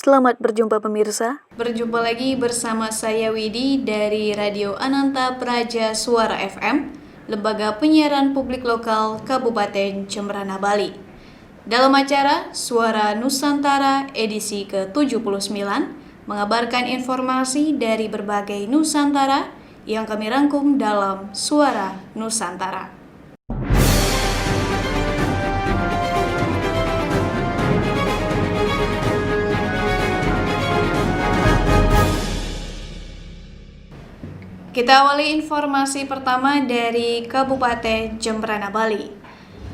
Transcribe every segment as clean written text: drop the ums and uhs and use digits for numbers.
Selamat berjumpa pemirsa. Berjumpa lagi bersama saya Widi dari Radio Ananta Praja Suara FM, lembaga penyiaran publik lokal Kabupaten Jembrana, Bali. Dalam acara Suara Nusantara edisi ke-79, mengabarkan informasi dari berbagai Nusantara yang kami rangkum dalam Suara Nusantara. Kita awali informasi pertama dari Kabupaten Jembrana, Bali.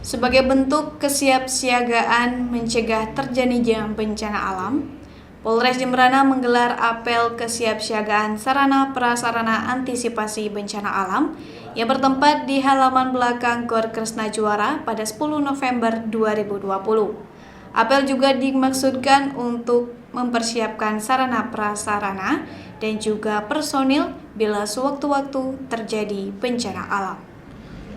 Sebagai bentuk kesiapsiagaan mencegah terjadinya bencana alam, Polres Jembrana menggelar apel kesiapsiagaan sarana prasarana antisipasi bencana alam yang bertempat di halaman belakang Gor Kresna Juara pada 10 November 2020. Apel juga dimaksudkan untuk mempersiapkan sarana prasarana dan juga personil bila sewaktu-waktu terjadi bencana alam.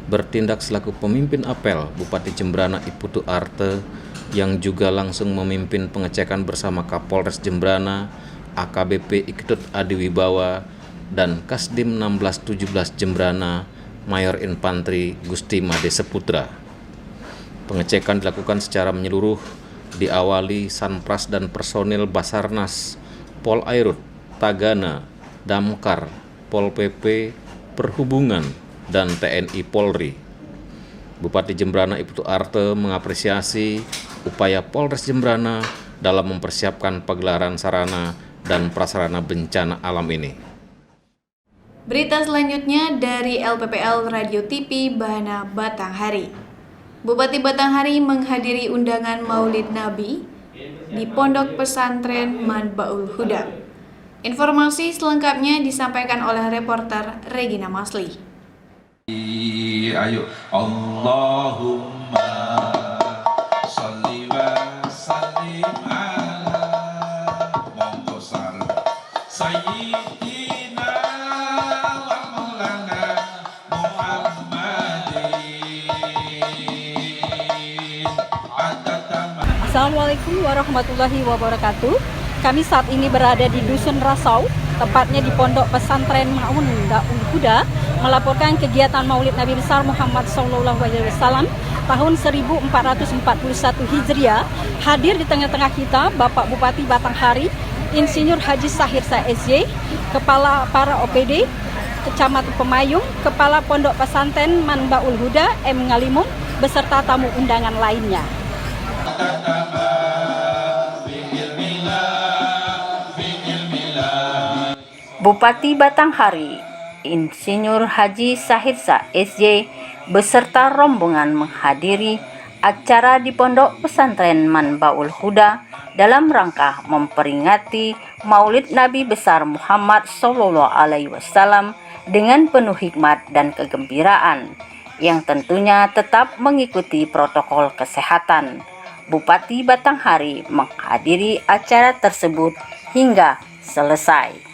Bertindak selaku pemimpin apel, Bupati Jembrana Iputu Arte yang juga langsung memimpin pengecekan bersama Kapolres Jembrana, AKBP Iketut Adiwibawa, dan Kasdim 1617 Jembrana, Mayor Infantri Gusti Made Seputra. Pengecekan dilakukan secara menyeluruh, diawali Sanpras dan personil Basarnas, Pol Airut, Tagana, Damkar, Pol PP, Perhubungan, dan TNI Polri. Bupati Jembrana Iputu Arte mengapresiasi upaya Polres Jembrana dalam mempersiapkan pagelaran sarana dan prasarana bencana alam ini. Berita selanjutnya dari LPPL Radio TV Bahana Batanghari. Bupati Batanghari menghadiri undangan Maulid Nabi di Pondok Pesantren Manbaul Huda. Informasi selengkapnya disampaikan oleh reporter Regina Masli. Ayo, Allahumma sholli wa sallim ala Muhammad Sayyidina wa Maulana Muhammadin. Assalamualaikum warahmatullahi wabarakatuh. Kami saat ini berada di Dusun Rasau, tepatnya di Pondok Pesantren Manbaul Huda, melaporkan kegiatan Maulid Nabi besar Muhammad SAW tahun 1441 Hijriah. Hadir di tengah-tengah kita Bapak Bupati Batanghari, Insinyur Haji Sahirsa SJ, Kepala para OPD, Kecamatan Pemayung, Kepala Pondok Pesantren Manbaul Huda M. Ngalimun, beserta tamu undangan lainnya. Bupati Batanghari, Insinyur Haji Sahirsa SJ beserta rombongan menghadiri acara di Pondok Pesantren Manbaul Huda dalam rangka memperingati Maulid Nabi besar Muhammad SAW dengan penuh hikmat dan kegembiraan yang tentunya tetap mengikuti protokol kesehatan. Bupati Batanghari menghadiri acara tersebut hingga selesai.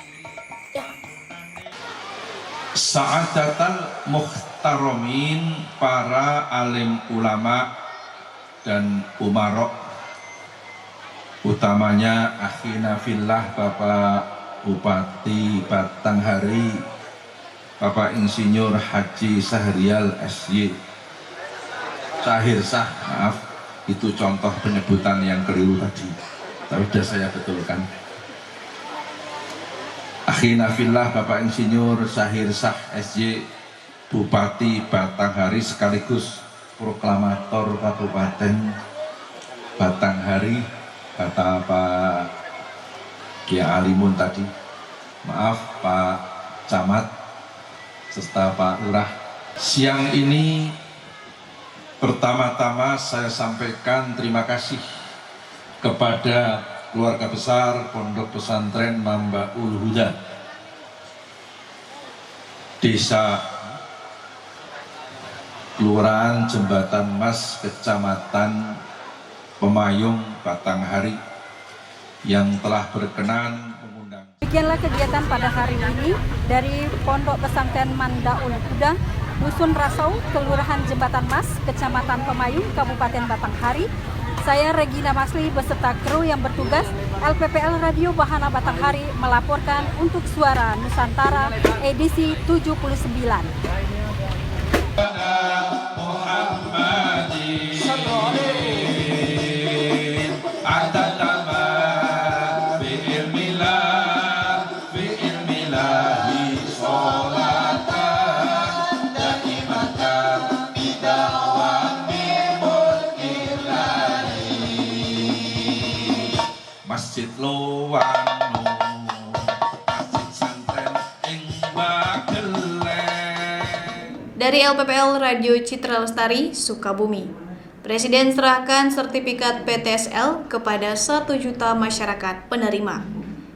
Sa'adatal muhtaromin, para alim ulama dan umarok, utamanya akhina fillah Bapak Bupati Batanghari, Bapak Insinyur Haji Sahrial SY Sahirsah, maaf itu contoh penyebutan yang keliru tadi, tapi sudah saya betulkan. Akhina fillah Bapak Insinyur Sahirsah SY Bupati Batanghari sekaligus proklamator Kabupaten Batanghari, kata Pak Kiai Alimun tadi, maaf Pak Camat serta Pak Lurah. Siang ini pertama-tama saya sampaikan terima kasih kepada keluarga besar Pondok Pesantren Manbaul Huda, Desa Kelurahan Jembatan Mas, Kecamatan Pemayung, Batanghari, yang telah berkenan mengundang. Demikianlah kegiatan pada hari ini dari Pondok Pesantren Manbaul Huda, Dusun Rasau, Kelurahan Jembatan Mas, Kecamatan Pemayung, Kabupaten Batanghari. Saya Regina Masli beserta kru yang bertugas LPPL Radio Bahana Batanghari melaporkan untuk Suara Nusantara edisi 79. Masjid Lowano, Masjid Santren ing Bageleng. Dari LPPL Radio Citra Lestari, Sukabumi, Presiden serahkan sertifikat PTSL kepada 1 juta masyarakat penerima.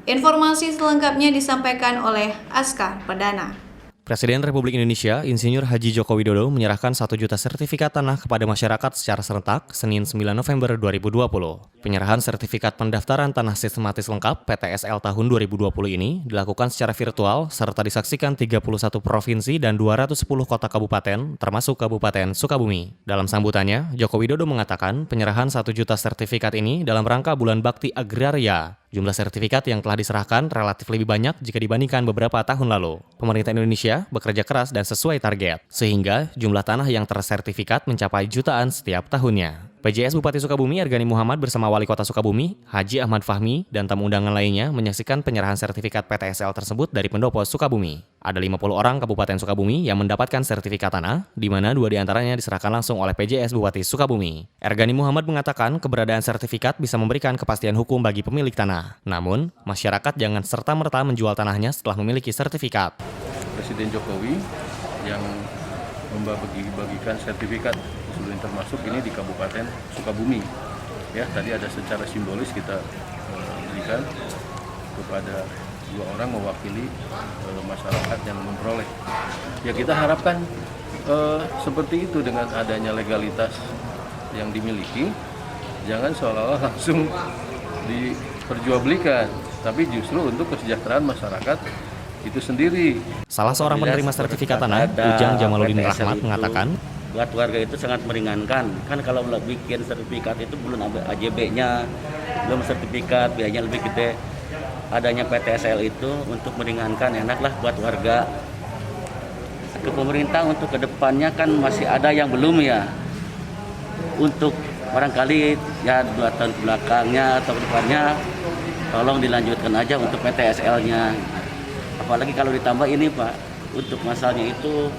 Informasi selengkapnya disampaikan oleh Aska Perdana. Presiden Republik Indonesia, Insinyur Haji Joko Widodo menyerahkan 1 juta sertifikat tanah kepada masyarakat secara serentak Senin 9 November 2020. Penyerahan sertifikat pendaftaran tanah sistematis lengkap PTSL tahun 2020 ini dilakukan secara virtual serta disaksikan 31 provinsi dan 210 kota kabupaten, termasuk Kabupaten Sukabumi. Dalam sambutannya, Joko Widodo mengatakan penyerahan 1 juta sertifikat ini dalam rangka Bulan Bakti Agraria. Jumlah sertifikat yang telah diserahkan relatif lebih banyak jika dibandingkan beberapa tahun lalu. Pemerintah Indonesia bekerja keras dan sesuai target, sehingga jumlah tanah yang tersertifikat mencapai jutaan setiap tahunnya. PJS Bupati Sukabumi Ergani Muhammad bersama Wali Kota Sukabumi, Haji Ahmad Fahmi, dan tamu undangan lainnya menyaksikan penyerahan sertifikat PTSL tersebut dari Pendopo Sukabumi. Ada 50 orang Kabupaten Sukabumi yang mendapatkan sertifikat tanah, di mana 2 diantaranya diserahkan langsung oleh PJS Bupati Sukabumi. Ergani Muhammad mengatakan keberadaan sertifikat bisa memberikan kepastian hukum bagi pemilik tanah. Namun, masyarakat jangan serta-merta menjual tanahnya setelah memiliki sertifikat. Presiden Jokowi yang membagi-bagikan sertifikat sebelum termasuk ini di Kabupaten Sukabumi. Ya, tadi ada secara simbolis kita berikan kepada 2 orang mewakili masyarakat yang memperoleh. Ya, kita harapkan seperti itu dengan adanya legalitas yang dimiliki, jangan seolah-olah langsung diperjualbelikan, tapi justru untuk kesejahteraan masyarakat itu sendiri. Salah seorang penerima sertifikat tanah, Ujang Jamaluddin Rahmat, mengatakan, buat warga itu sangat meringankan. Kan kalau bikin sertifikat itu belum ada AJB-nya, belum sertifikat, biayanya lebih gede. Adanya PTSL itu untuk meringankan, enaklah buat warga. Ke pemerintah untuk kedepannya kan masih ada yang belum ya. Untuk barangkali ya 2 tahun belakangnya atau depannya, tolong dilanjutkan aja untuk PTSL-nya. Apalagi kalau ditambah ini Pak, untuk masalahnya itu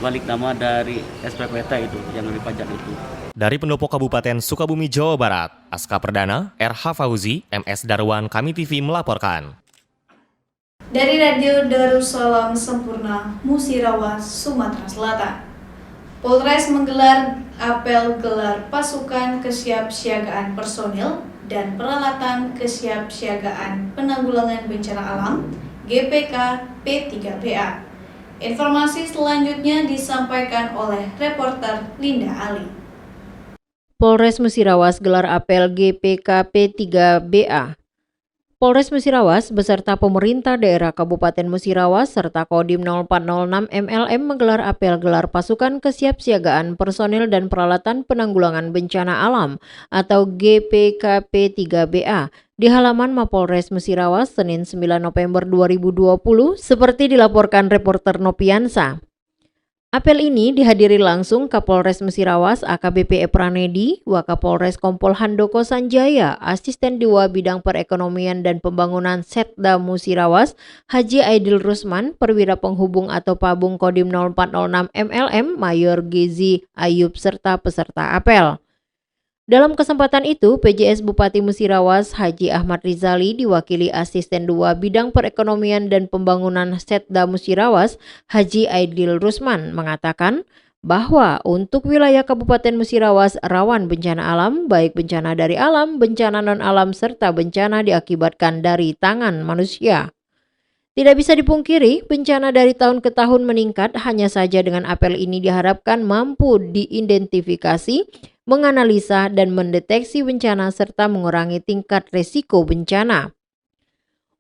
balik nama dari SPPT itu, yang lebih pajak itu. Dari Pendopo Kabupaten Sukabumi, Jawa Barat, Aska Perdana, RH Fauzi, MS Darwan, Kami TV melaporkan. Dari Radio Darussalam Sempurna, Musirawas, Sumatera Selatan, Polres menggelar apel gelar pasukan kesiapsiagaan personil dan peralatan kesiapsiagaan penanggulangan bencana alam GPK P3BA. Informasi selanjutnya disampaikan oleh reporter Linda Ali. Polres Musirawas gelar apel GPK P3BA. Polres Musirawas beserta pemerintah daerah Kabupaten Musirawas serta Kodim 0406 MLM menggelar apel gelar pasukan kesiapsiagaan personil dan peralatan penanggulangan bencana alam atau GPK P3BA di halaman Mapolres Musirawas Senin 9 November 2020 seperti dilaporkan reporter Nopiansa. Apel ini dihadiri langsung Kapolres Musirawas AKBP Epranedi, Wakapolres Kompol Handoko Sanjaya, Asisten Dewa Bidang Perekonomian dan Pembangunan Setda Musirawas, Haji Aidil Rusman, Perwira Penghubung atau Pabung Kodim 0406 MLM, Mayor Gizi Ayub serta peserta apel. Dalam kesempatan itu, PJS Bupati Musirawas Haji Ahmad Rizali diwakili Asisten 2 Bidang Perekonomian dan Pembangunan Setda Musirawas Haji Aidil Rusman mengatakan bahwa untuk wilayah Kabupaten Musirawas rawan bencana alam, baik bencana dari alam, bencana non-alam, serta bencana diakibatkan dari tangan manusia. Tidak bisa dipungkiri, bencana dari tahun ke tahun meningkat, hanya saja dengan apel ini diharapkan mampu diidentifikasi, menganalisa dan mendeteksi bencana serta mengurangi tingkat resiko bencana.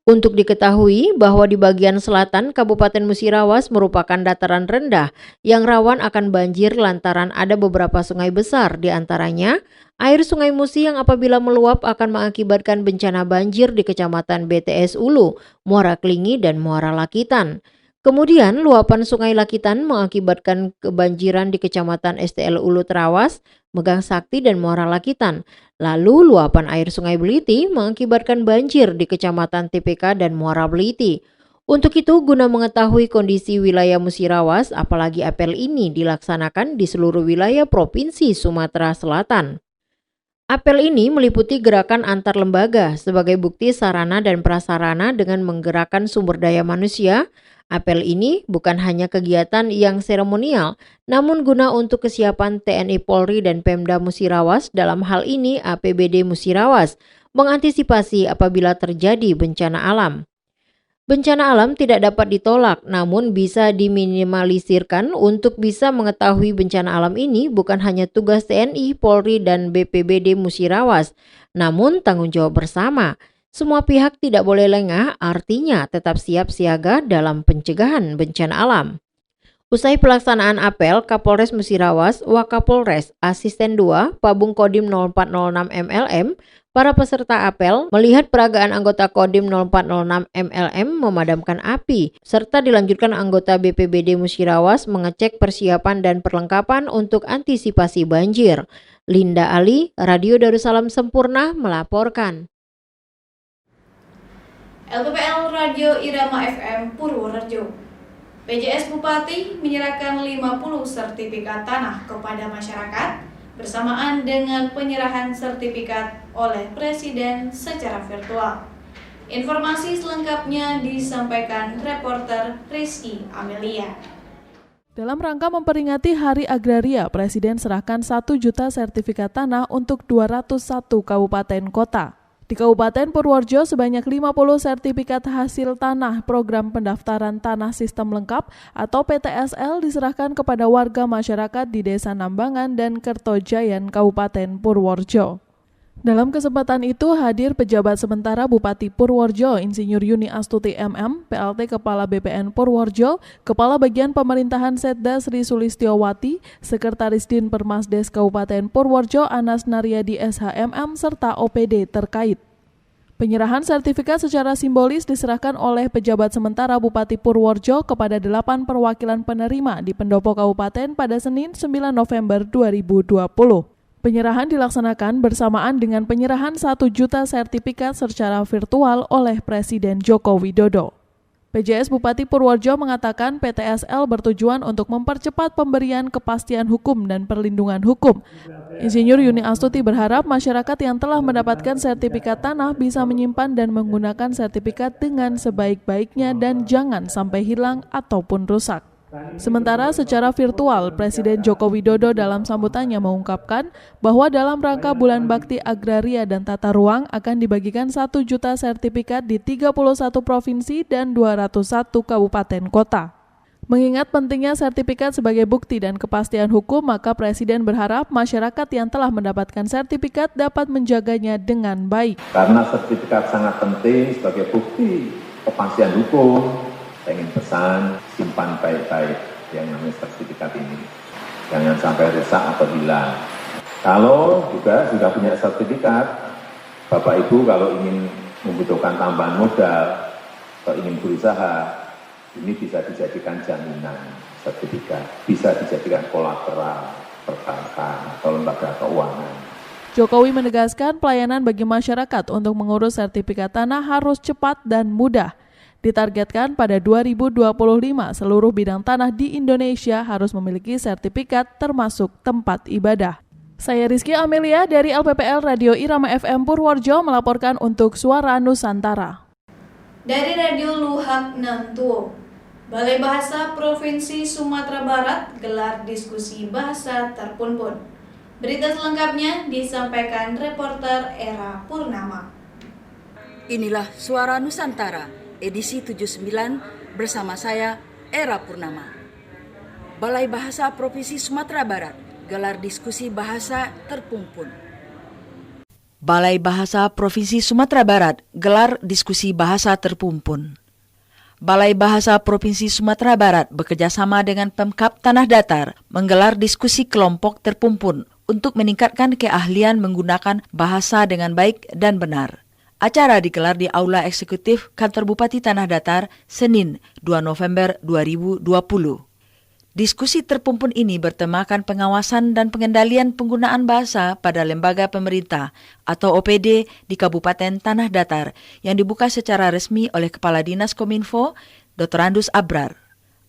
Untuk diketahui bahwa di bagian selatan Kabupaten Musirawas merupakan dataran rendah yang rawan akan banjir lantaran ada beberapa sungai besar, di antaranya air Sungai Musi yang apabila meluap akan mengakibatkan bencana banjir di Kecamatan BTS Ulu, Muara Klingi, dan Muara Lakitan. Kemudian luapan Sungai Lakitan mengakibatkan kebanjiran di Kecamatan STL Ulu Terawas, Megang Sakti, dan Muara Lakitan. Lalu luapan air Sungai Beliti mengakibatkan banjir di Kecamatan TPK dan Muara Beliti. Untuk itu, guna mengetahui kondisi wilayah Musirawas, apalagi apel ini dilaksanakan di seluruh wilayah Provinsi Sumatera Selatan. Apel ini meliputi gerakan antar lembaga sebagai bukti sarana dan prasarana dengan menggerakkan sumber daya manusia. Apel ini bukan hanya kegiatan yang seremonial, namun guna untuk kesiapan TNI Polri dan Pemda Musirawas, dalam hal ini APBD Musirawas, mengantisipasi apabila terjadi bencana alam. Bencana alam tidak dapat ditolak, namun bisa diminimalisirkan. Untuk bisa mengetahui bencana alam ini bukan hanya tugas TNI, Polri, dan BPBD Musirawas, namun tanggung jawab bersama. Semua pihak tidak boleh lengah, artinya tetap siap siaga dalam pencegahan bencana alam. Usai pelaksanaan apel, Kapolres Musirawas, Wakapolres, Asisten 2, Pabung Kodim 0406 MLM, para peserta apel melihat peragaan anggota Kodim 0406 MLM memadamkan api, serta dilanjutkan anggota BPBD Musirawas mengecek persiapan dan perlengkapan untuk antisipasi banjir. Linda Ali, Radio Darussalam Sempurna melaporkan. LPPL Radio Irama FM Purworejo. PJS Bupati menyerahkan 50 sertifikat tanah kepada masyarakat bersamaan dengan penyerahan sertifikat oleh Presiden secara virtual. Informasi selengkapnya disampaikan reporter Rizky Amelia. Dalam rangka memperingati Hari Agraria, Presiden serahkan 1 juta sertifikat tanah untuk 201 kabupaten kota. Di Kabupaten Purworejo sebanyak 50 sertifikat hasil tanah program pendaftaran tanah sistem lengkap atau PTSL diserahkan kepada warga masyarakat di Desa Nambangan dan Kertojayan, Kabupaten Purworejo. Dalam kesempatan itu hadir pejabat sementara Bupati Purworejo, Insinyur Yuni Astuti MM, PLT Kepala BPN Purworejo, Kepala Bagian Pemerintahan Setda Sri Sulistiowati, Sekretaris Din Permasdes Kabupaten Purworejo Anas Naryadi SHMM, serta OPD terkait. Penyerahan sertifikat secara simbolis diserahkan oleh pejabat sementara Bupati Purworejo kepada 8 perwakilan penerima di pendopo kabupaten pada Senin 9 November 2020. Penyerahan dilaksanakan bersamaan dengan penyerahan 1 juta sertifikat secara virtual oleh Presiden Joko Widodo. PJS Bupati Purworejo mengatakan PTSL bertujuan untuk mempercepat pemberian kepastian hukum dan perlindungan hukum. Insinyur Yuni Astuti berharap masyarakat yang telah mendapatkan sertifikat tanah bisa menyimpan dan menggunakan sertifikat dengan sebaik-baiknya dan jangan sampai hilang ataupun rusak. Sementara secara virtual, Presiden Joko Widodo dalam sambutannya mengungkapkan bahwa dalam rangka Bulan Bakti Agraria dan Tata Ruang akan dibagikan 1 juta sertifikat di 31 provinsi dan 201 kabupaten kota. Mengingat pentingnya sertifikat sebagai bukti dan kepastian hukum, maka Presiden berharap masyarakat yang telah mendapatkan sertifikat dapat menjaganya dengan baik. Karena sertifikat sangat penting sebagai bukti kepastian hukum, saya ingin pesan, simpan baik-baik yang namanya sertifikat ini. Jangan sampai rusak atau hilang. Kalau juga sudah punya sertifikat, Bapak Ibu kalau ingin membutuhkan tambahan modal, atau ingin berusaha, ini bisa dijadikan jaminan sertifikat, bisa dijadikan kolateral perbankan atau lembaga keuangan. Jokowi menegaskan pelayanan bagi masyarakat untuk mengurus sertifikat tanah harus cepat dan mudah. Ditargetkan pada 2025 seluruh bidang tanah di Indonesia harus memiliki sertifikat termasuk tempat ibadah. Saya Rizky Amelia dari LPPL Radio Irama FM Purworejo melaporkan untuk Suara Nusantara. Dari Radio Luhak Nantuo, Balai Bahasa Provinsi Sumatera Barat gelar diskusi bahasa terpunpun. Berita selengkapnya disampaikan reporter Era Purnama. Inilah Suara Nusantara edisi 79 bersama saya Era Purnama. Balai Bahasa Provinsi Sumatera Barat gelar diskusi bahasa terpumpun. Balai Bahasa Provinsi Sumatera Barat gelar diskusi bahasa terpumpun. Balai Bahasa Provinsi Sumatera Barat bekerjasama dengan Pemkab Tanah Datar menggelar diskusi kelompok terpumpun untuk meningkatkan keahlian menggunakan bahasa dengan baik dan benar. Acara digelar di Aula Eksekutif Kantor Bupati Tanah Datar, Senin 2 November 2020. Diskusi terpumpun ini bertemakan pengawasan dan pengendalian penggunaan bahasa pada lembaga pemerintah atau OPD di Kabupaten Tanah Datar yang dibuka secara resmi oleh Kepala Dinas Kominfo, Dr. Andus Abrar.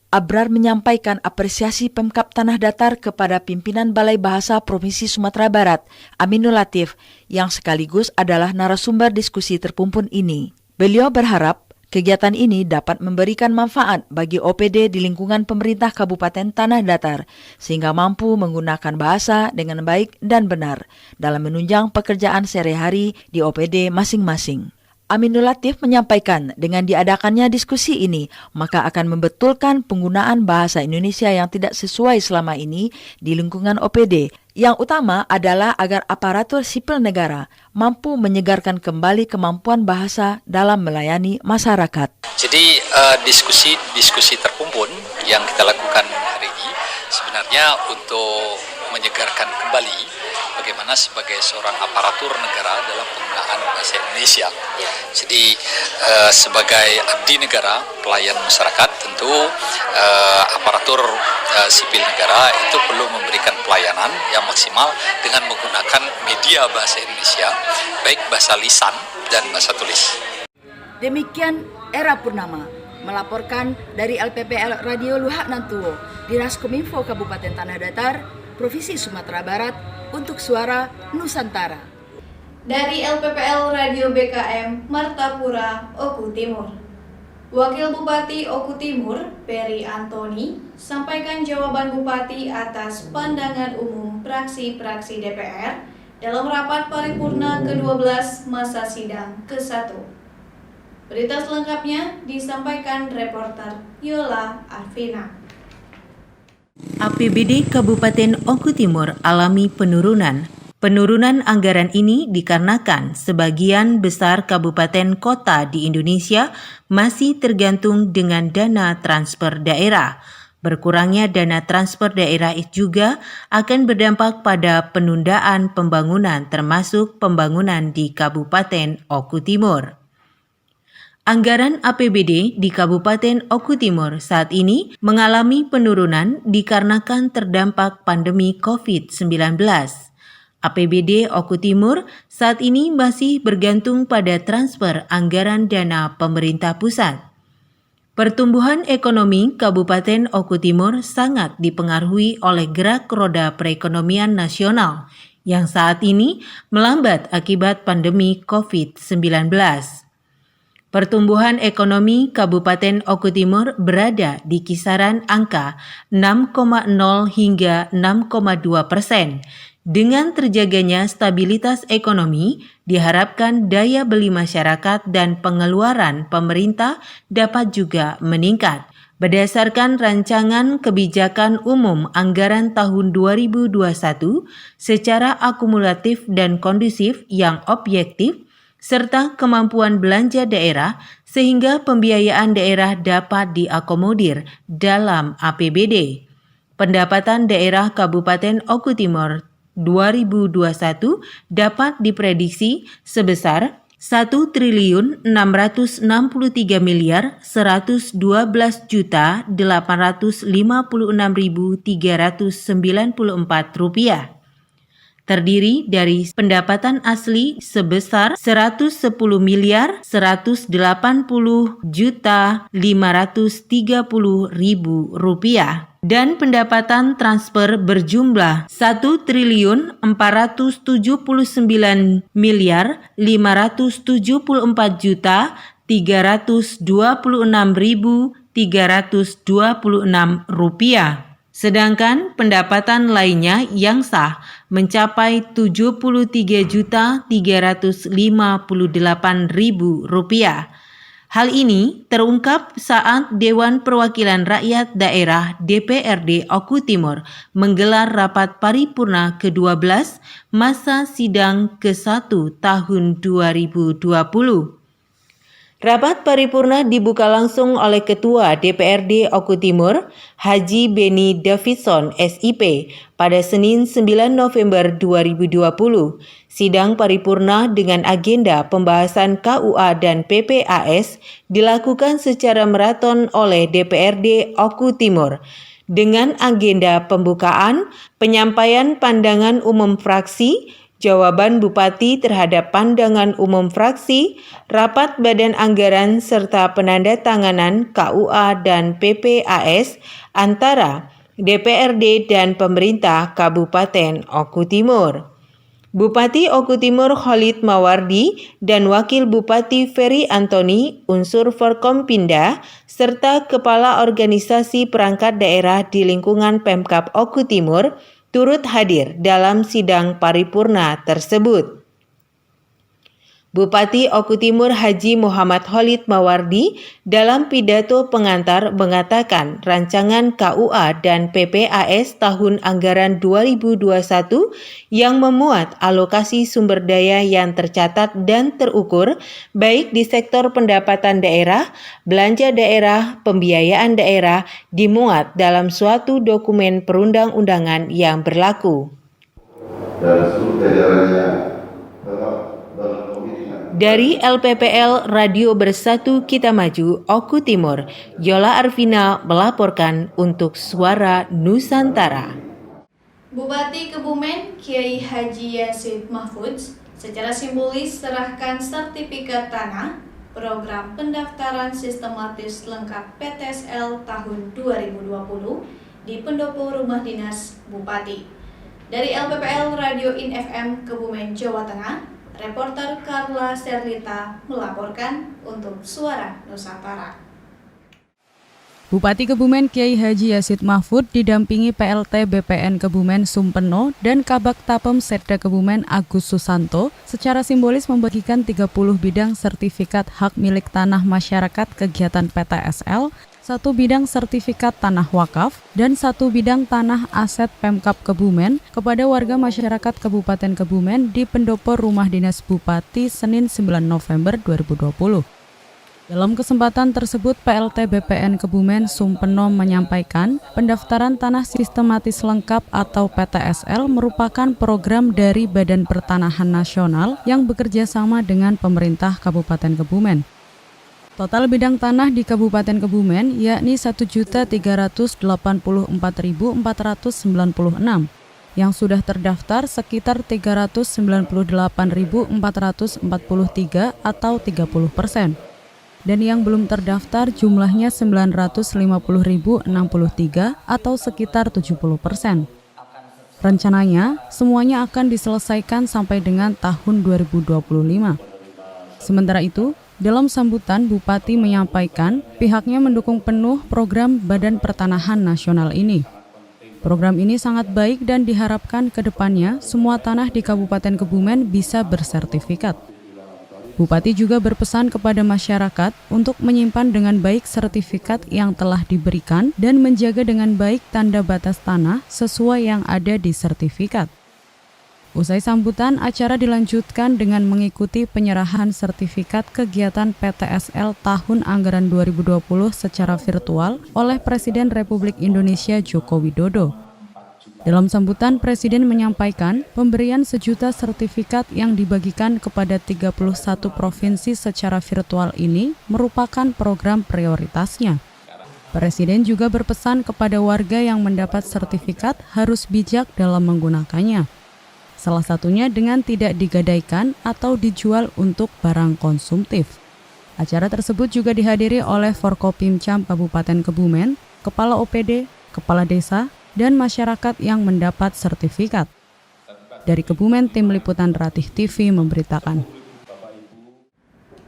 Abrar menyampaikan apresiasi Pemkab Tanah Datar kepada pimpinan Balai Bahasa Provinsi Sumatera Barat, Aminul Latif, yang sekaligus adalah narasumber diskusi terpumpun ini. Beliau berharap kegiatan ini dapat memberikan manfaat bagi OPD di lingkungan pemerintah Kabupaten Tanah Datar, sehingga mampu menggunakan bahasa dengan baik dan benar dalam menunjang pekerjaan sehari-hari di OPD masing-masing. Aminul Latif menyampaikan dengan diadakannya diskusi ini, maka akan membetulkan penggunaan bahasa Indonesia yang tidak sesuai selama ini di lingkungan OPD. Yang utama adalah agar aparatur sipil negara mampu menyegarkan kembali kemampuan bahasa dalam melayani masyarakat. Jadi diskusi terpumpun yang kita lakukan hari ini sebenarnya untuk menyegarkan kembali bagaimana sebagai seorang aparatur negara dalam penggunaan bahasa Indonesia. Jadi sebagai abdi negara, pelayan masyarakat, tentu aparatur sipil negara itu perlu memberikan pelayanan yang maksimal dengan menggunakan media bahasa Indonesia, baik bahasa lisan dan bahasa tulis. Demikian Era Purnama melaporkan dari LPPL Radio Luhak Nantuo, Dinas Kominfo Kabupaten Tanah Datar, Provinsi Sumatera Barat, untuk Suara Nusantara. Dari LPPL Radio BKM Martapura, Oku Timur. Wakil Bupati Oku Timur, Peri Antoni, sampaikan jawaban Bupati atas pandangan umum praksi-praksi DPR dalam rapat paripurna ke-12 masa sidang ke-1. Berita selengkapnya disampaikan reporter Yola Arvina. APBD Kabupaten Oku Timur alami penurunan. Penurunan anggaran ini dikarenakan sebagian besar kabupaten kota di Indonesia masih tergantung dengan dana transfer daerah. Berkurangnya dana transfer daerah juga akan berdampak pada penundaan pembangunan termasuk pembangunan di Kabupaten Oku Timur. Anggaran APBD di Kabupaten Oku Timur saat ini mengalami penurunan dikarenakan terdampak pandemi COVID-19. APBD Oku Timur saat ini masih bergantung pada transfer anggaran dana pemerintah pusat. Pertumbuhan ekonomi Kabupaten Oku Timur sangat dipengaruhi oleh gerak roda perekonomian nasional yang saat ini melambat akibat pandemi COVID-19. Pertumbuhan ekonomi Kabupaten Oku Timur berada di kisaran angka 6,0 hingga 6,2%. Dengan terjaganya stabilitas ekonomi, diharapkan daya beli masyarakat dan pengeluaran pemerintah dapat juga meningkat. Berdasarkan rancangan kebijakan umum anggaran tahun 2021 secara akumulatif dan kondusif yang objektif, serta kemampuan belanja daerah sehingga pembiayaan daerah dapat diakomodir dalam APBD. Pendapatan daerah Kabupaten Oku Timur 2021 dapat diprediksi sebesar 1.619.856.394 rupiah. Terdiri dari pendapatan asli sebesar 10.180.530.000 rupiah dan pendapatan transfer berjumlah 1.474.524.326.326 rupiah. Sedangkan pendapatan lainnya yang sah mencapai Rp73.358.000. Hal ini terungkap saat Dewan Perwakilan Rakyat Daerah DPRD Oku Timur menggelar rapat paripurna ke-12 masa sidang ke-1 tahun 2020. Rapat paripurna dibuka langsung oleh Ketua DPRD Oku Timur, Haji Beni Davidson, SIP, pada Senin 9 November 2020. Sidang paripurna dengan agenda pembahasan KUA dan PPAS dilakukan secara maraton oleh DPRD Oku Timur dengan agenda pembukaan, penyampaian pandangan umum fraksi, jawaban Bupati terhadap pandangan umum fraksi, rapat badan anggaran serta penandatanganan KUA dan PPAS antara DPRD dan pemerintah Kabupaten Oku Timur. Bupati Oku Timur Khalid Mawardi dan Wakil Bupati Ferry Antoni, unsur Forkompinda, serta Kepala Organisasi Perangkat Daerah di lingkungan Pemkab Oku Timur turut hadir dalam sidang paripurna tersebut. Bupati Oku Timur Haji Muhammad Khalid Mawardi dalam pidato pengantar mengatakan rancangan KUA dan PPAS tahun anggaran 2021 yang memuat alokasi sumber daya yang tercatat dan terukur baik di sektor pendapatan daerah, belanja daerah, pembiayaan daerah dimuat dalam suatu dokumen perundang-undangan yang berlaku. Dan seluruh jajarannya Dari LPPL Radio Bersatu Kita Maju, Oku Timur, Yola Arvina melaporkan untuk Suara Nusantara. Bupati Kebumen Kiai Haji Yasid Mahfud secara simbolis serahkan sertifikat tanah program pendaftaran sistematis lengkap PTSL tahun 2020 di Pendopo Rumah Dinas Bupati. Dari LPPL Radio In FM Kebumen, Jawa Tengah, reporter Carla Serlita melaporkan untuk Suara Nusantara. Bupati Kebumen Kiai Haji Yasid Mahfud didampingi PLT BPN Kebumen Sumpeno dan Kabak Tapem Setda Kebumen Agus Susanto secara simbolis membagikan 30 bidang sertifikat hak milik tanah masyarakat kegiatan PTSL, 1 bidang sertifikat tanah wakaf, dan 1 bidang tanah aset Pemkab Kebumen kepada warga masyarakat Kabupaten Kebumen di Pendopo Rumah Dinas Bupati Senin 9 November 2020. Dalam kesempatan tersebut, PLT BPN Kebumen Sumpeno menyampaikan pendaftaran tanah sistematis lengkap atau PTSL merupakan program dari Badan Pertanahan Nasional yang bekerja sama dengan pemerintah Kabupaten Kebumen. Total bidang tanah di Kabupaten Kebumen yakni 1.384.496 yang sudah terdaftar sekitar 398.443 atau 30%. Dan yang belum terdaftar jumlahnya 950.063 atau sekitar 70%. Rencananya, semuanya akan diselesaikan sampai dengan tahun 2025. Sementara itu, dalam sambutan, Bupati menyampaikan pihaknya mendukung penuh program Badan Pertanahan Nasional ini. Program ini sangat baik dan diharapkan ke depannya semua tanah di Kabupaten Kebumen bisa bersertifikat. Bupati juga berpesan kepada masyarakat untuk menyimpan dengan baik sertifikat yang telah diberikan dan menjaga dengan baik tanda batas tanah sesuai yang ada di sertifikat. Usai sambutan, acara dilanjutkan dengan mengikuti penyerahan sertifikat kegiatan PTSL tahun anggaran 2020 secara virtual oleh Presiden Republik Indonesia Joko Widodo. Dalam sambutan, Presiden menyampaikan pemberian 1 juta sertifikat yang dibagikan kepada 31 provinsi secara virtual ini merupakan program prioritasnya. Presiden juga berpesan kepada warga yang mendapat sertifikat harus bijak dalam menggunakannya. Salah satunya dengan tidak digadaikan atau dijual untuk barang konsumtif. Acara tersebut juga dihadiri oleh Forkopimcam Kabupaten Kebumen, Kepala OPD, Kepala Desa, dan masyarakat yang mendapat sertifikat. Dari Kebumen, Tim Liputan Ratih TV memberitakan.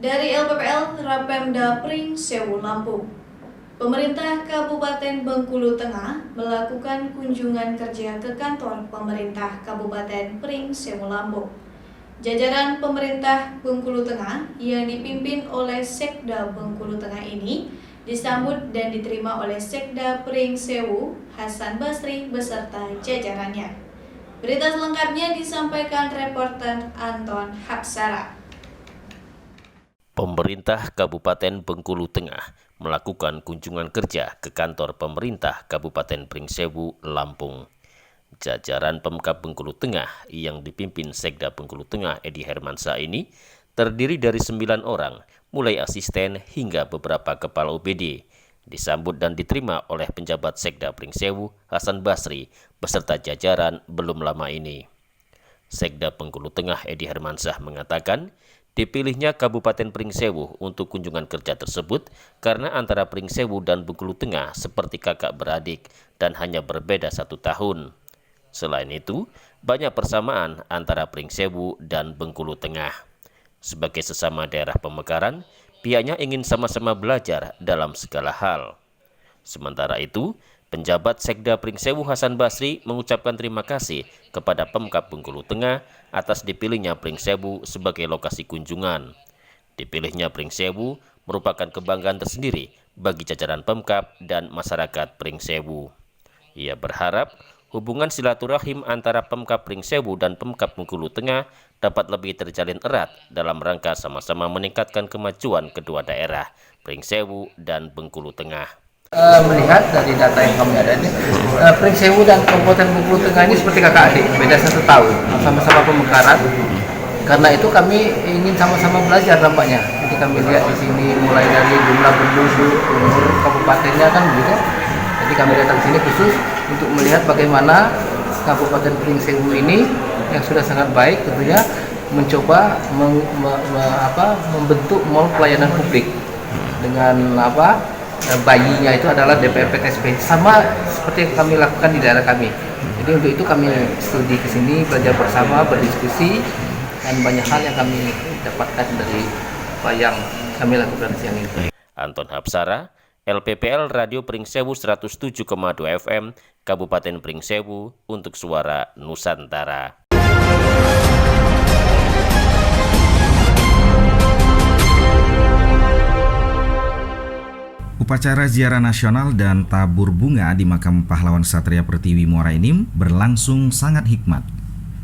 Dari LPPL Rapemda Pring Sewu Lampung, pemerintah Kabupaten Bengkulu Tengah melakukan kunjungan kerja ke kantor pemerintah Kabupaten Pring Sewu Lampung. Jajaran pemerintah Bengkulu Tengah yang dipimpin oleh Sekda Bengkulu Tengah ini disambut dan diterima oleh Sekda Pringsewu Hasan Basri beserta jajarannya. Berita selengkapnya disampaikan reporter Anton Hapsara. Pemerintah Kabupaten Bengkulu Tengah melakukan kunjungan kerja ke kantor pemerintah Kabupaten Pringsewu, Lampung. Jajaran Pemkab Bengkulu Tengah yang dipimpin Sekda Bengkulu Tengah Edi Hermansyah ini terdiri dari 9 orang, mulai asisten hingga beberapa kepala OPD, disambut dan diterima oleh penjabat Sekda Pringsewu Hasan Basri beserta jajaran belum lama ini. Sekda Bengkulu Tengah Edi Hermansyah mengatakan, dipilihnya Kabupaten Pringsewu untuk kunjungan kerja tersebut karena antara Pringsewu dan Bengkulu Tengah seperti kakak beradik dan hanya berbeda 1 tahun. Selain itu, banyak persamaan antara Pringsewu dan Bengkulu Tengah. Sebagai sesama daerah pemekaran, pihaknya ingin sama-sama belajar dalam segala hal. Sementara itu, penjabat Sekda Pringsewu Hasan Basri mengucapkan terima kasih kepada Pemkab Bengkulu Tengah atas dipilihnya Pringsewu sebagai lokasi kunjungan. Dipilihnya Pringsewu merupakan kebanggaan tersendiri bagi jajaran Pemkab dan masyarakat Pringsewu. Ia berharap hubungan silaturahim antara Pemkab Pringsewu dan Pemkab Bengkulu Tengah dapat lebih terjalin erat dalam rangka sama-sama meningkatkan kemajuan kedua daerah, Pringsewu dan Bengkulu Tengah. Melihat dari data yang kami ada ini, Pringsewu dan Kabupaten Bengkulu Tengah ini seperti kakak adik, beda 1 tahun, sama-sama pemekaran. Karena itu kami ingin sama-sama belajar nampaknya. Jadi kami lihat di sini mulai dari jumlah penduduk, umur kabupatennya kan begitu. Jadi kami datang sini khusus untuk melihat bagaimana Kabupaten Pringsewu ini yang sudah sangat baik tentunya mencoba membentuk mall pelayanan publik dengan bayinya itu adalah DPR PTSP sama seperti yang kami lakukan di daerah kami. Jadi untuk itu kami studi ke sini, belajar bersama, berdiskusi, dan banyak hal yang kami dapatkan dari apa yang kami lakukan siang ini. Anton Hapsara, LPPL Radio Pringsewu 107,2 FM, Kabupaten Pringsewu untuk Suara Nusantara. Upacara ziarah nasional dan tabur bunga di makam pahlawan Satria Pertiwi Muara Enim berlangsung sangat hikmat.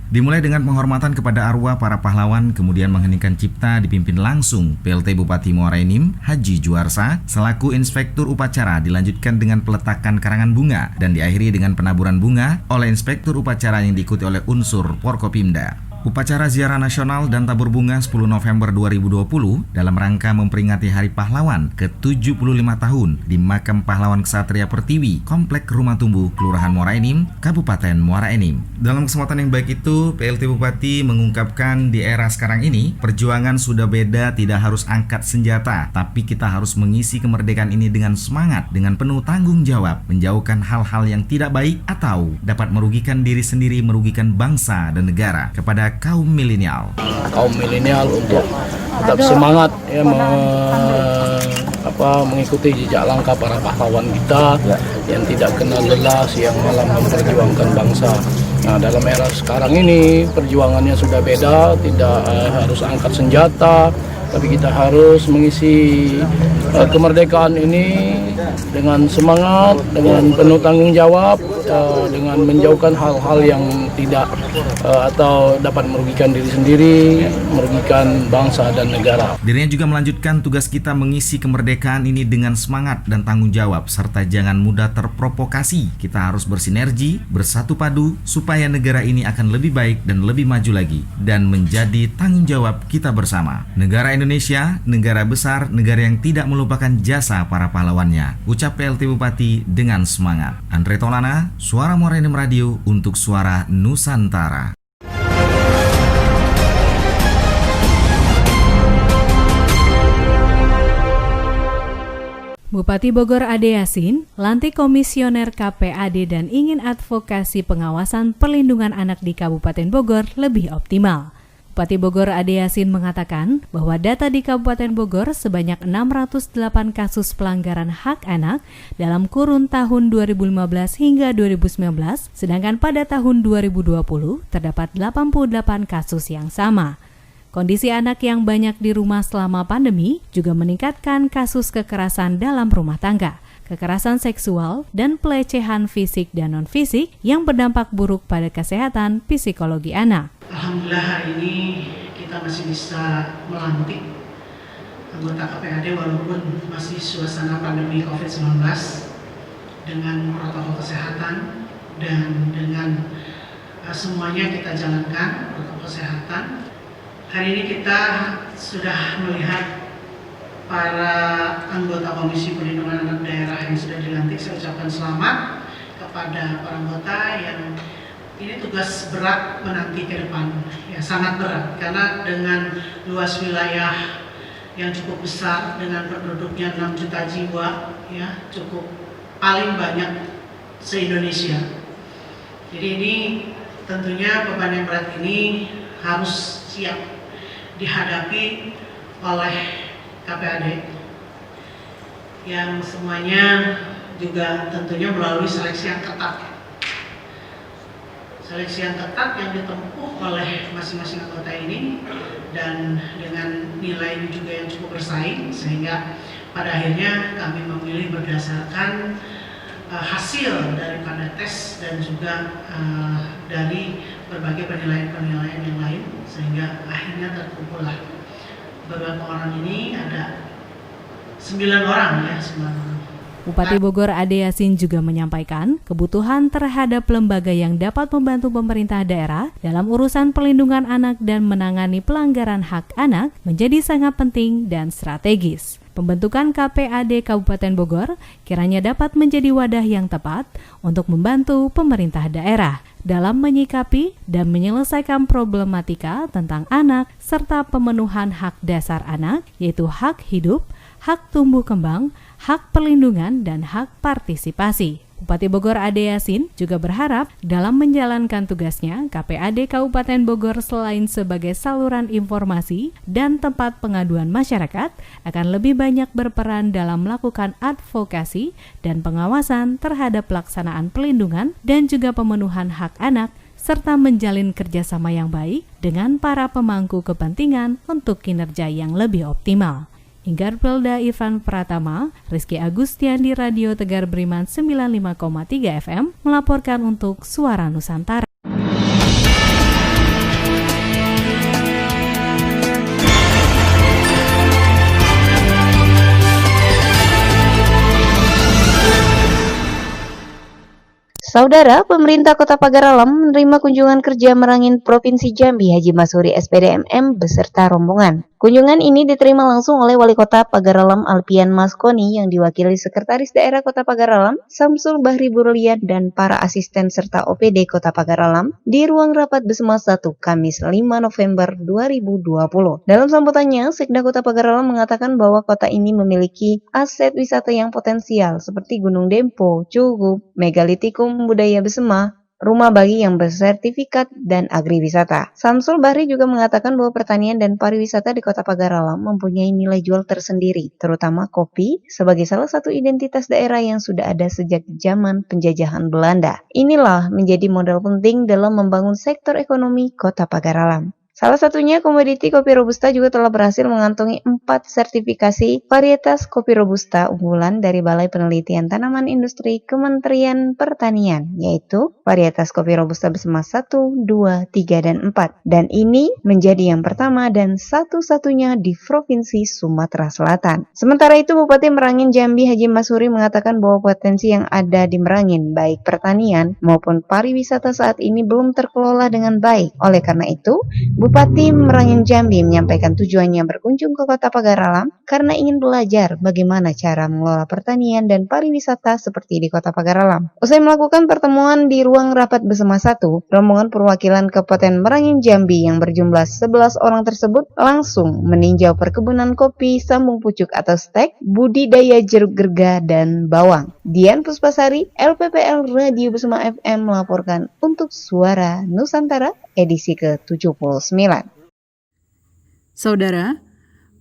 Dimulai dengan penghormatan kepada arwah para pahlawan, kemudian mengheningkan cipta dipimpin langsung PLT Bupati Muara Enim, Haji Juarsa, selaku inspektur upacara, dilanjutkan dengan peletakan karangan bunga dan diakhiri dengan penaburan bunga oleh inspektur upacara yang diikuti oleh unsur Porkopimda. Upacara ziarah nasional dan tabur bunga 10 November 2020 dalam rangka memperingati Hari Pahlawan ke-75 tahun di Makam Pahlawan Ksatria Pertiwi, Komplek Rumah Tumbuh, Kelurahan Muara Enim, Kabupaten Muara Enim. Dalam kesempatan yang baik itu, PLT Bupati mengungkapkan di era sekarang ini, perjuangan sudah beda, tidak harus angkat senjata, tapi kita harus mengisi kemerdekaan ini dengan semangat, dengan penuh tanggung jawab, menjauhkan hal-hal yang tidak baik atau dapat merugikan diri sendiri, merugikan bangsa dan negara. Kepada kaum milenial untuk tetap semangat ya mengikuti jejak langkah para pahlawan kita yang tidak kenal lelah siang malam memperjuangkan bangsa. Nah, dalam era sekarang ini perjuangannya sudah beda, tidak harus angkat senjata, tapi kita harus mengisi kemerdekaan ini dengan semangat, dengan penuh tanggung jawab, dengan menjauhkan hal-hal yang tidak atau dapat merugikan diri sendiri, merugikan bangsa dan negara. Dirinya juga melanjutkan tugas kita mengisi kemerdekaan ini dengan semangat dan tanggung jawab, serta jangan mudah terprovokasi. Kita harus bersinergi, bersatu padu, supaya negara ini akan lebih baik dan lebih maju lagi, dan menjadi tanggung jawab kita bersama. Negara Indonesia, negara besar, negara yang tidak melupakan jasa para pahlawannya, ucap PLT Bupati dengan semangat. Andre Tolana, Suara Muara Enim Radio untuk Suara Nusantara. Bupati Bogor Ade Yasin, lantik komisioner KPAD dan ingin advokasi pengawasan perlindungan anak di Kabupaten Bogor lebih optimal. Bupati Bogor Ade Yasin mengatakan bahwa data di Kabupaten Bogor sebanyak 608 kasus pelanggaran hak anak dalam kurun tahun 2015 hingga 2019, sedangkan pada tahun 2020 terdapat 88 kasus yang sama. Kondisi anak yang banyak di rumah selama pandemi juga meningkatkan kasus kekerasan dalam rumah tangga, kekerasan seksual, dan pelecehan fisik dan non-fisik yang berdampak buruk pada kesehatan psikologi anak. Alhamdulillah hari ini kita masih bisa melantik anggota KPAD walaupun masih suasana pandemi COVID-19 dengan protokol kesehatan dan dengan semuanya kita jalankan protokol kesehatan. Hari ini kita sudah melihat para anggota Komisi Perlindungan Anak Daerah yang sudah dilantik. Saya ucapkan selamat kepada para anggota yang ini tugas berat menanti ke depan, ya sangat berat karena dengan luas wilayah yang cukup besar dengan penduduknya 6 juta jiwa, ya cukup paling banyak se-Indonesia. Jadi ini tentunya beban yang berat ini harus siap dihadapi oleh KPAD yang semuanya juga tentunya melalui seleksi yang ketat. Seleksi yang ketat yang ditempuh oleh masing-masing anggota ini dan dengan nilai juga yang cukup bersaing sehingga pada akhirnya kami memilih berdasarkan hasil daripada tes dan juga dari berbagai penilaian-penilaian yang lain sehingga akhirnya terkumpullah beberapa orang ini ada 9 orang ya 9 orang. Bupati Bogor Ade Yasin juga menyampaikan kebutuhan terhadap lembaga yang dapat membantu pemerintah daerah dalam urusan pelindungan anak dan menangani pelanggaran hak anak menjadi sangat penting dan strategis. Pembentukan KPAD Kabupaten Bogor kiranya dapat menjadi wadah yang tepat untuk membantu pemerintah daerah dalam menyikapi dan menyelesaikan problematika tentang anak serta pemenuhan hak dasar anak yaitu hak hidup, hak tumbuh kembang, hak perlindungan, dan hak partisipasi. Bupati Bogor Ade Yasin juga berharap dalam menjalankan tugasnya, KPAD Kabupaten Bogor selain sebagai saluran informasi dan tempat pengaduan masyarakat, akan lebih banyak berperan dalam melakukan advokasi dan pengawasan terhadap pelaksanaan pelindungan dan juga pemenuhan hak anak, serta menjalin kerjasama yang baik dengan para pemangku kepentingan untuk kinerja yang lebih optimal. Inggar Pelda Irfan Pratama, Rizky Agustian di Radio Tegar Beriman 95,3 FM melaporkan untuk Suara Nusantara. Saudara, pemerintah Kota Pagar Alam menerima kunjungan kerja Merangin Provinsi Jambi Haji Masuri SPD MM beserta rombongan. Kunjungan ini diterima langsung oleh Wali Kota Pagar Alam Alpian Maskoni yang diwakili Sekretaris Daerah Kota Pagar Alam Samsul Bahri Burlian dan para asisten serta OPD Kota Pagar Alam di ruang rapat Besma 1 Kamis 5 November 2020. Dalam sambutannya, Sekda Kota Pagar Alam mengatakan bahwa kota ini memiliki aset wisata yang potensial seperti Gunung Dempo, Cugup, Megalitikum Budaya Besema, rumah bagi yang bersertifikat, dan agriwisata. Samsul Bahri juga mengatakan bahwa pertanian dan pariwisata di Kota Pagar Alam mempunyai nilai jual tersendiri, terutama kopi sebagai salah satu identitas daerah yang sudah ada sejak zaman penjajahan Belanda. Inilah menjadi modal penting dalam membangun sektor ekonomi Kota Pagar Alam. Salah satunya komoditi kopi Robusta juga telah berhasil mengantongi 4 sertifikasi varietas kopi Robusta unggulan dari Balai Penelitian Tanaman Industri Kementerian Pertanian, yaitu varietas kopi Robusta Besema 1, 2, 3, dan 4. Dan ini menjadi yang pertama dan satu-satunya di Provinsi Sumatera Selatan. Sementara itu, Bupati Merangin Jambi Haji Masuri mengatakan bahwa potensi yang ada di Merangin, baik pertanian maupun pariwisata saat ini belum terkelola dengan baik. Oleh karena itu, Bupati Merangin Jambi menyampaikan tujuannya berkunjung ke Kota Pagar Alam karena ingin belajar bagaimana cara mengelola pertanian dan pariwisata seperti di Kota Pagar Alam. Usai melakukan pertemuan di ruang rapat Besema 1, rombongan perwakilan Kabupaten Merangin Jambi yang berjumlah 11 orang tersebut langsung meninjau perkebunan kopi, sambung pucuk atau stek, budidaya jeruk gerga dan bawang. Dian Puspasari, LPPL Radio Besema FM melaporkan untuk Suara Nusantara edisi ke-79. Saudara,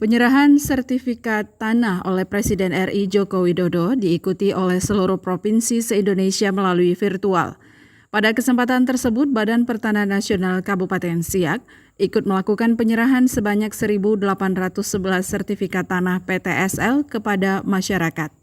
penyerahan sertifikat tanah oleh Presiden RI Joko Widodo diikuti oleh seluruh provinsi se-Indonesia melalui virtual. Pada kesempatan tersebut, Badan Pertanahan Nasional Kabupaten Siak ikut melakukan penyerahan sebanyak 1.811 sertifikat tanah PTSL kepada masyarakat.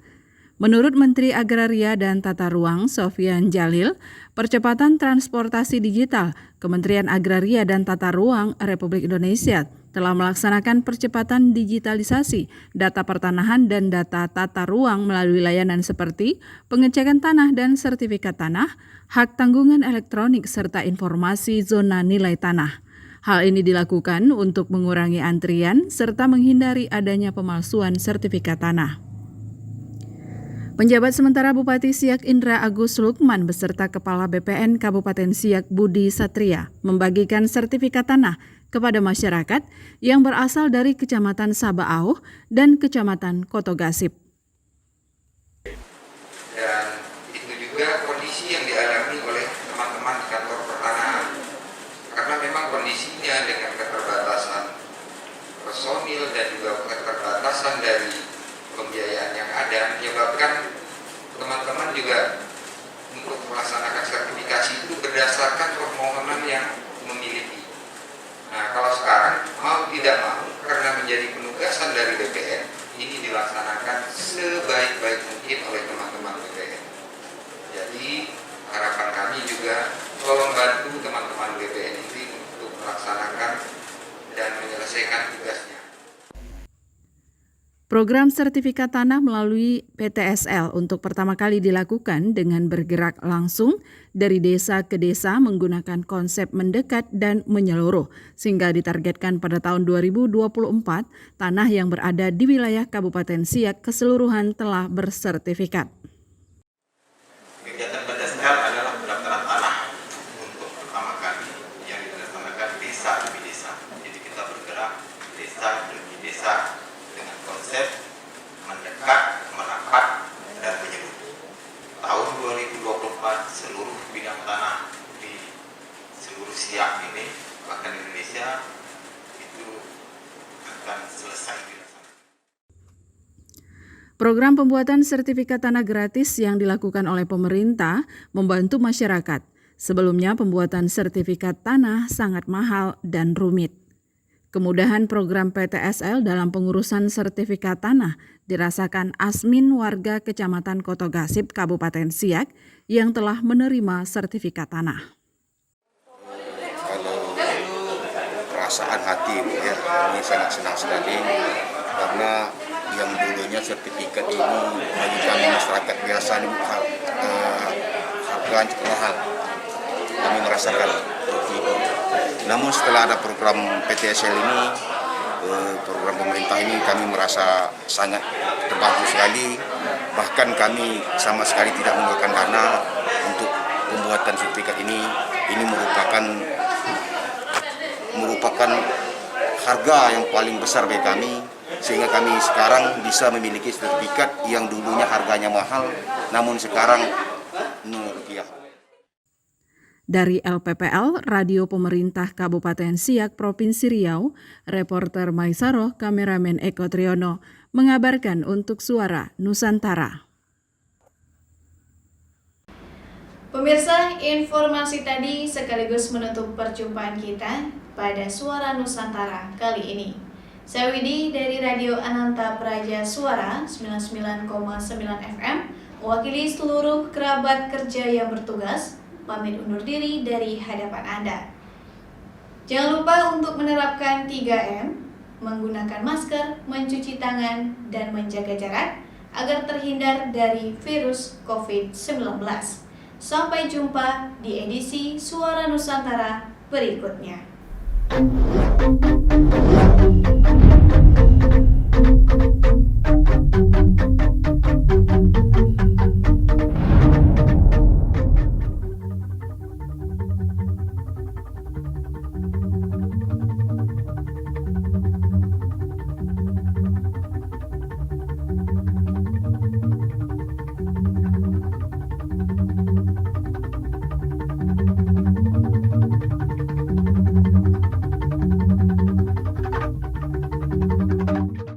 Menurut Menteri Agraria dan Tata Ruang Sofyan Jalil, percepatan transportasi digital Kementerian Agraria dan Tata Ruang Republik Indonesia telah melaksanakan percepatan digitalisasi data pertanahan dan data tata ruang melalui layanan seperti pengecekan tanah dan sertifikat tanah, hak tanggungan elektronik serta informasi zona nilai tanah. Hal ini dilakukan untuk mengurangi antrian serta menghindari adanya pemalsuan sertifikat tanah. Penjabat sementara Bupati Siak Indra Agus Lukman beserta Kepala BPN Kabupaten Siak Budi Satria membagikan sertifikat tanah kepada masyarakat yang berasal dari Kecamatan Sabaau dan Kecamatan Kotogasip. Dan itu juga kondisi yang dialami oleh teman-teman di kantor pertanahan. Karena memang kondisinya dengan keterbatasan personil dan juga keterbatasan dari pembiayaan yang ada, menyebabkan teman-teman juga untuk melaksanakan sertifikasi itu berdasarkan permohonan yang memiliki. Nah, kalau sekarang mau tidak mau karena menjadi penugasan dari BPN, ini dilaksanakan sebaik-baik mungkin oleh teman-teman BPN. Jadi harapan kami juga tolong bantu teman-teman BPN ini untuk melaksanakan dan menyelesaikan tugasnya. Program sertifikat tanah melalui PTSL untuk pertama kali dilakukan dengan bergerak langsung dari desa ke desa menggunakan konsep mendekat dan menyeluruh, sehingga ditargetkan pada tahun 2024 tanah yang berada di wilayah Kabupaten Siak keseluruhan telah bersertifikat. Kegiatan PTSL adalah pendaftaran tanah untuk pertama kali yang dilaksanakan desa demi desa. Jadi kita bergerak desa demi desa dengan konsep mendekat, merapat, dan menyeluruh. Tahun 2024 seluruh bidang tanah di seluruh Siak ini, bahkan Indonesia, itu akan selesai dilaksanakan. Program pembuatan sertifikat tanah gratis yang dilakukan oleh pemerintah membantu masyarakat. Sebelumnya pembuatan sertifikat tanah sangat mahal dan rumit. Kemudahan program PTSL dalam pengurusan sertifikat tanah dirasakan Asmin warga Kecamatan Kotogasip, Kabupaten Siak yang telah menerima sertifikat tanah. Kalau perasaan hati ya, ini sangat senang sekali karena yang dulunya sertifikat ini bagi kami masyarakat biasa ini harganya cukup mahal. Kami merasakan itu. Namun setelah ada program PTSL ini, program pemerintah ini, kami merasa sangat terbantu sekali. Bahkan kami sama sekali tidak mengeluarkan dana untuk pembuatan sertifikat ini. Ini merupakan harga yang paling besar bagi kami, sehingga kami sekarang bisa memiliki sertifikat yang dulunya harganya mahal, namun sekarang Rp0. Dari LPPL, Radio Pemerintah Kabupaten Siak, Provinsi Riau, reporter Maisaroh, kameramen Eko Triyono, mengabarkan untuk Suara Nusantara. Pemirsa, informasi tadi sekaligus menutup perjumpaan kita pada Suara Nusantara kali ini. Saya Widi dari Radio Ananta Praja Suara 99,9 FM, mewakili seluruh kerabat kerja yang bertugas, pamit undur diri dari hadapan Anda. Jangan lupa untuk menerapkan 3M, menggunakan masker, mencuci tangan, dan menjaga jarak agar terhindar dari virus COVID-19. Sampai jumpa di edisi Suara Nusantara berikutnya.